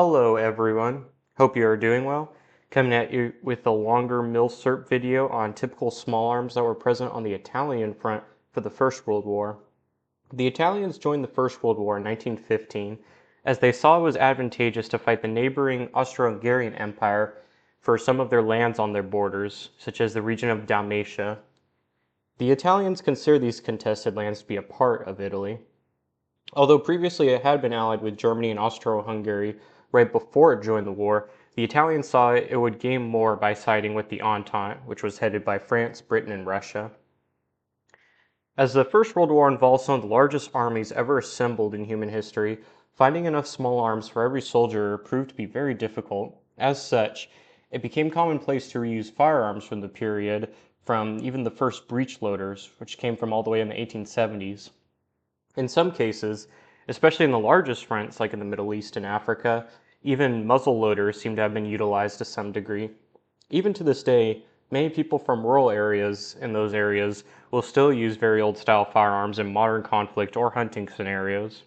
Hello everyone, hope you are doing well. Coming at you with a longer milsurp video on typical small arms that were present on the Italian front for the First World War. The Italians joined the First World War in 1915 as they saw it was advantageous to fight the neighboring Austro-Hungarian Empire for some of their lands on their borders, such as the region of Dalmatia. The Italians considered these contested lands to be a part of Italy. Although previously it had been allied with Germany and Austro-Hungary right before it joined the war, the Italians saw it would gain more by siding with the Entente, which was headed by France, Britain, and Russia. As the First World War involved some of the largest armies ever assembled in human history, finding enough small arms for every soldier proved to be very difficult. As such, it became commonplace to reuse firearms from the period, from even the first breech loaders, which came from all the way in the 1870s. In some cases, especially in the largest fronts like in the Middle East and Africa, even muzzle loaders seem to have been utilized to some degree. Even to this day, many people from rural areas in those areas will still use very old style firearms in modern conflict or hunting scenarios.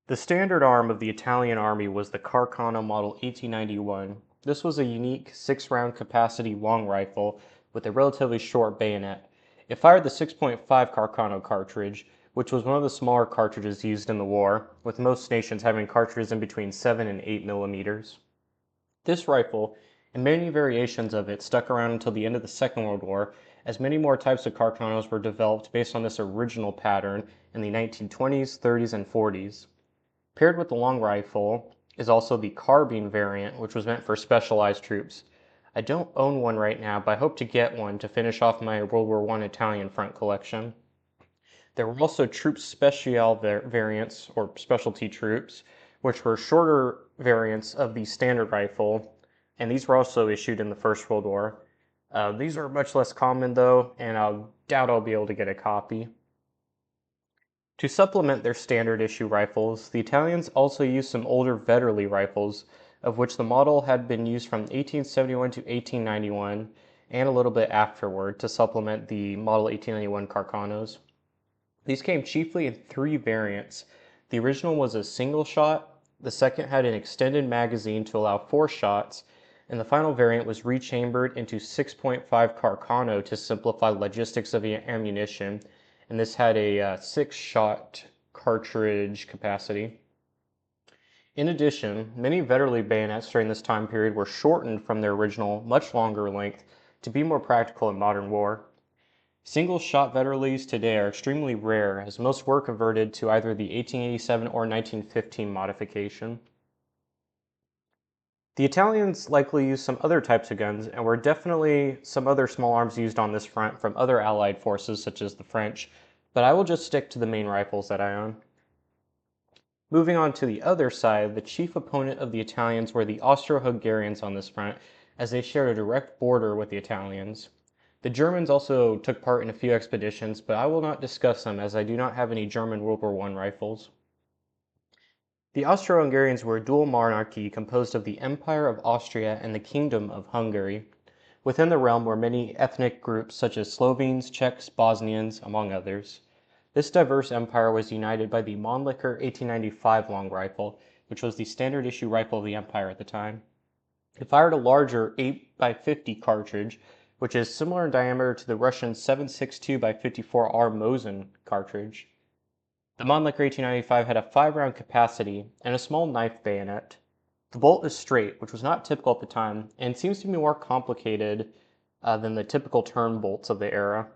The standard arm of the Italian army was the Carcano Model 1891. This was a unique 6-round capacity long rifle with a relatively short bayonet. It fired the 6.5 Carcano cartridge, which was one of the smaller cartridges used in the war, with most nations having cartridges in between 7 and 8 millimeters. This rifle, and many variations of it, stuck around until the end of the Second World War, as many more types of Carcanos were developed based on this original pattern in the 1920s, 30s, and 40s. Paired with the long rifle is also the carbine variant, which was meant for specialized troops. I don't own one right now, but I hope to get one to finish off my World War I Italian front collection. There were also troop special variants, or specialty troops, which were shorter variants of the standard rifle, and these were also issued in the First World War. These are much less common though, and I doubt I'll be able to get a copy. To supplement their standard issue rifles, the Italians also used some older Vetterli rifles, of which the model had been used from 1871 to 1891 and a little bit afterward to supplement the Model 1891 Carcanos. These came chiefly in 3 variants. The original was a single shot, the second had an extended magazine to allow 4 shots, and the final variant was rechambered into 6.5 Carcano to simplify logistics of ammunition, and this had a 6-shot cartridge capacity. In addition, many Vetterli bayonets during this time period were shortened from their original, much longer length to be more practical in modern war. Single-shot Vetterlis today are extremely rare, as most were converted to either the 1887 or 1915 modification. The Italians likely used some other types of guns, and were definitely some other small arms used on this front from other Allied forces such as the French, but I will just stick to the main rifles that I own. Moving on to the other side, the chief opponent of the Italians were the Austro-Hungarians on this front, as they shared a direct border with the Italians. The Germans also took part in a few expeditions, but I will not discuss them as I do not have any German World War I rifles. The Austro-Hungarians were a dual monarchy composed of the Empire of Austria and the Kingdom of Hungary. Within the realm were many ethnic groups such as Slovenes, Czechs, Bosnians, among others. This diverse empire was united by the Mannlicher 1895 long rifle, which was the standard issue rifle of the empire at the time. It fired a larger 8x50 cartridge, which is similar in diameter to the Russian 7.62x54R Mosin cartridge. The Mannlicher 1895 had a 5-round capacity and a small knife bayonet. The bolt is straight, which was not typical at the time, and seems to be more complicated than the typical turn bolts of the era.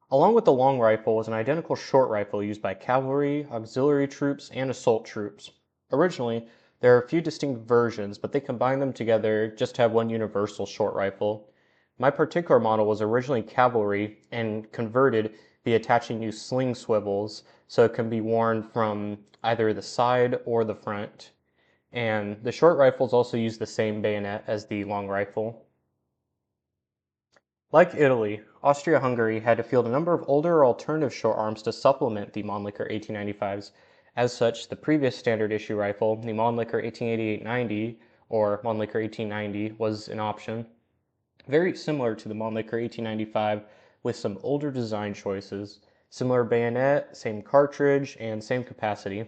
Along with the long rifle was an identical short rifle used by cavalry, auxiliary troops, and assault troops. Originally, there are a few distinct versions, but they combined them together just to have one universal short rifle. My particular model was originally cavalry and converted via attaching new sling swivels so it can be worn from either the side or the front. And the short rifles also use the same bayonet as the long rifle. Like Italy, Austria-Hungary had to field a number of older or alternative short arms to supplement the Mannlicher 1895s. As such, the previous standard issue rifle, the Mannlicher 1888-90 or Mannlicher 1890, was an option. Very similar to the Mannlicher 1895 with some older design choices, similar bayonet, same cartridge, and same capacity.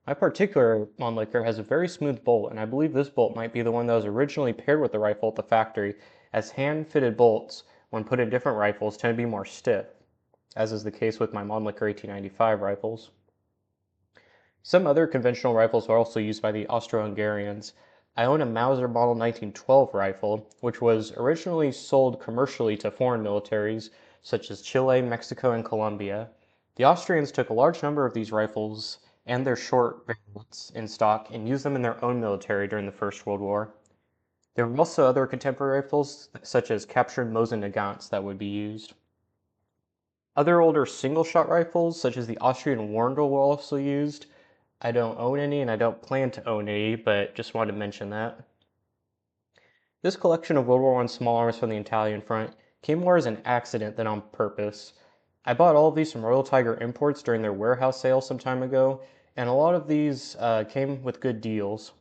My particular Mannlicher has a very smooth bolt, and I believe this bolt might be the one that was originally paired with the rifle at the factory, as hand-fitted bolts, when put in different rifles, tend to be more stiff, as is the case with my Mannlicher 1895 rifles. Some other conventional rifles are also used by the Austro-Hungarians. I own a Mauser Model 1912 rifle, which was originally sold commercially to foreign militaries, such as Chile, Mexico, and Colombia. The Austrians took a large number of these rifles and their short variants in stock and used them in their own military during the First World War. There were also other contemporary rifles, such as captured Mosin Nagants, that would be used. Other older single-shot rifles, such as the Austrian Warndl, were also used. I don't own any, and I don't plan to own any, but just wanted to mention that. This collection of World War I small arms from the Italian front came more as an accident than on purpose. I bought all of these from Royal Tiger Imports during their warehouse sale some time ago, and a lot of these came with good deals.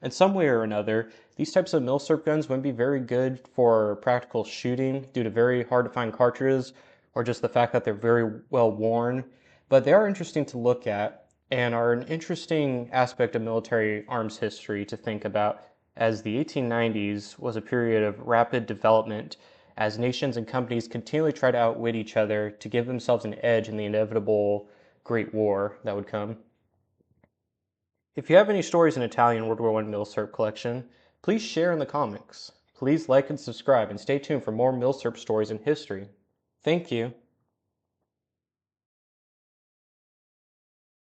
In some way or another, these types of milsurp guns wouldn't be very good for practical shooting due to very hard to find cartridges or just the fact that they're very well worn, but they are interesting to look at and are an interesting aspect of military arms history to think about, as the 1890s was a period of rapid development as nations and companies continually try to outwit each other to give themselves an edge in the inevitable Great War that would come. If you have any stories in Italian World War I milsurp collection, please share in the comments. Please like and subscribe and stay tuned for more milsurp stories in history. Thank you.